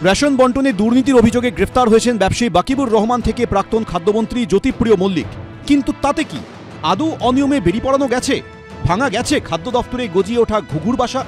Ration বন্টনে দুর্নীতির অভিযোগে গ্রেফতার হয়েছেন ব্যবসায়ী বাকিবুর রহমান থেকে প্রাক্তন খাদ্যমন্ত্রী জ্যোতিপ্রিয় মল্লিক। কিন্তু তাতে কি আদৌ অনিয়মে বেরিয়ে পড়ানো গেছে? ভাঙা গেছে খাদ্য দফতরে গজিয়ে ওঠা ঘুঘুর বাসা?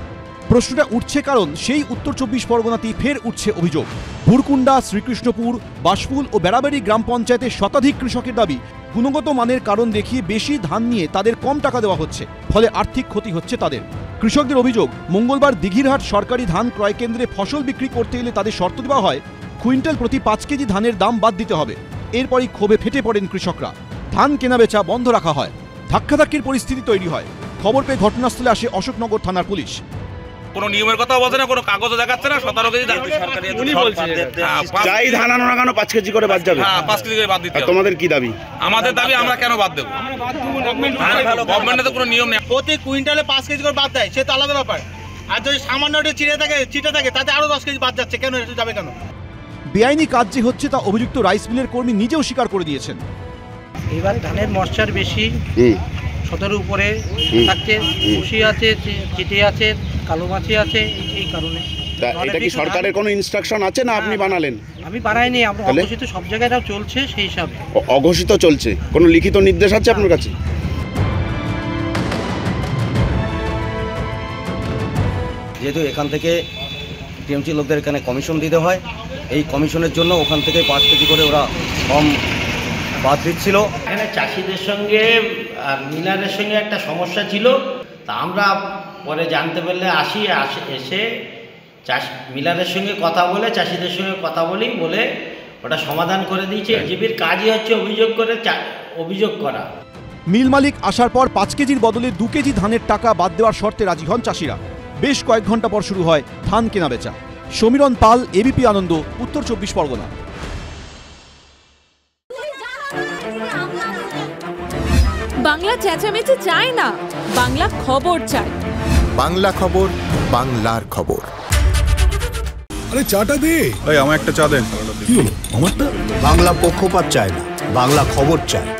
প্রশ্নটা উঠছে কারণ সেই উত্তর ২৪ পরগনাতেই ফের উঠছে অভিযোগ। ভুরকুন্ডা, শ্রীকৃষ্ণপুর, বাসফুল ও বেড়াবেড়ি গ্রাম পঞ্চায়েতের শতাধিক কৃষকের দাবি গুণগত মানের কারণ দেখিয়ে বেশি ধান নিয়ে তাদের কম টাকা দেওয়া হচ্ছে, ফলে আর্থিক ক্ষতি হচ্ছে তাদের। কৃষকদের অভিযোগ, মঙ্গলবার দিঘিরহাট সরকারি ধান ক্রয় কেন্দ্রে ফসল বিক্রি করতে এলে তাদের শর্ত দেওয়া হয় কুইন্টাল প্রতি ৫ কেজি ধানের দাম বাদ দিতে হবে। এরপরই ক্ষোভে ফেটে পড়েন কৃষকরা। ধান কেনাবেচা বন্ধ রাখা হয়। ধাক্কাধাক্কির পরিস্থিতি তৈরি হয়। খবর পেয়ে ঘটনাস্থলে আসে অশোকনগর থানার পুলিশ। কোনো নিয়মের কথা বলছে না, কোনো কাগজে দেখাচ্ছে না। 17 কেজি উনি বলছে যাই ধান আনো না কেন 5 কেজি করে বাদ যাবে। হ্যাঁ, 5 কেজি করে বাদ দিতে হবে। তোমাদের কি দাবি? আমাদের দাবি আমরা কেন বাদ দেব? গভর্নমেন্টের তো কোনো নিয়ম নেই। প্রতি কুইন্টালে 5 কেজি করে বাদ দেয়, সে তো আলাদা ব্যাপার। আর যদি সামান্য একটা চিটে থাকে তাতে আরো 10 কেজি বাদ যাচ্ছে, কেন এটা যাবে কেন? বেআইনি কাজ যে হচ্ছে তা অভিযুক্ত রাইস মিলের কর্মী নিজেও স্বীকার করে দিয়েছেন। এবার ধানের ময়শ্চার বেশি, 17 উপরে থাকছে, খুশি আছে, চিটে আছে, কালো মাছি আছে, এই কারণে। এটা কি সরকারের কোনো ইনস্ট্রাকশন আছে না আপনি বানালেন? আমি বানাইনি, আমরা অঘোষিত সব জায়গায় এটাও চলছে সেই হিসাবে। অঘোষিত চলছে, কোনো লিখিত নির্দেশ আছে আপনার কাছে? যেহেতু এখান থেকে টিএমসি লোকদের এখানে কমিশন দিতে হয়, এই কমিশনের জন্য ওখান থেকে 5 কেজি করে ওরা কম বাদ দিচ্ছিল। এখানে চাষিদের সঙ্গে আর মিলারের সঙ্গে একটা সমস্যা ছিল, তা আমরা পরে জানতে পারলে এসে মিলারের সঙ্গে কথা বলে চাষিদের সঙ্গে কথা বলে ওটা সমাধান করে দিয়েছে। এজিবির কাজই হচ্ছে অভিযোগ করা। মিল মালিক আসার পর 5 কেজির বদলে 2 কেজি ধানের টাকা বাদ দেওয়ার শর্তে রাজি হন চাষিরা। বেশ কয়েক ঘন্টা পর শুরু হয় ধান কেনাবেচা। সমীরণ পাল, এবিপি আনন্দ, উত্তর 24 পরগনা। বাংলা চেঁচামেচি চায় না, বাংলা খবর চায়। বাংলা খবর, বাংলার খবর। আরে চাটা দে। এই আমার একটা চা দেন। কি হলো আমারটা? বাংলা পক্ষপাত চায় না, বাংলা খবর চায়।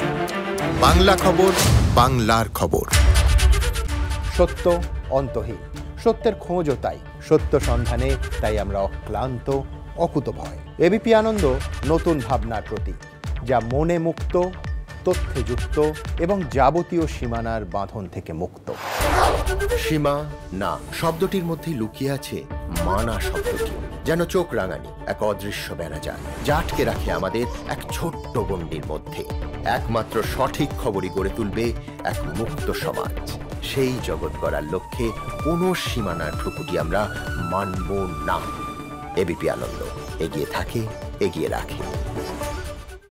বাংলা খবর, বাংলার খবর। সত্য অন্তহীন, সত্যের খোঁজও তাই, সত্য সন্ধানে তাই আমরা অক্লান্ত, অকুতভয়। এবিপি আনন্দ নতুন ভাবনার প্রতীক, যা মনে মুক্ত, তথ্যে যুক্ত এবং যাবতীয় সীমানার বাঁধন থেকে মুক্ত। সীমা না শব্দটির মধ্যে লুকিয়ে আছে মানা শব্দটি, যেন চোখ রাঙানি এক অদৃশ্য বেড়াজাল, যা আটকে রাখে আমাদের এক ছোট্ট গণ্ডির মধ্যে। একমাত্র সঠিক খবরই গড়ে তুলবে এক মুক্ত সমাজ। সেই জগৎ গড়ার লক্ষ্যে কোনো সীমানার ঠুকুটি আমরা মানব না। এবিপি আনন্দ এগিয়ে থাকে, এগিয়ে রাখে।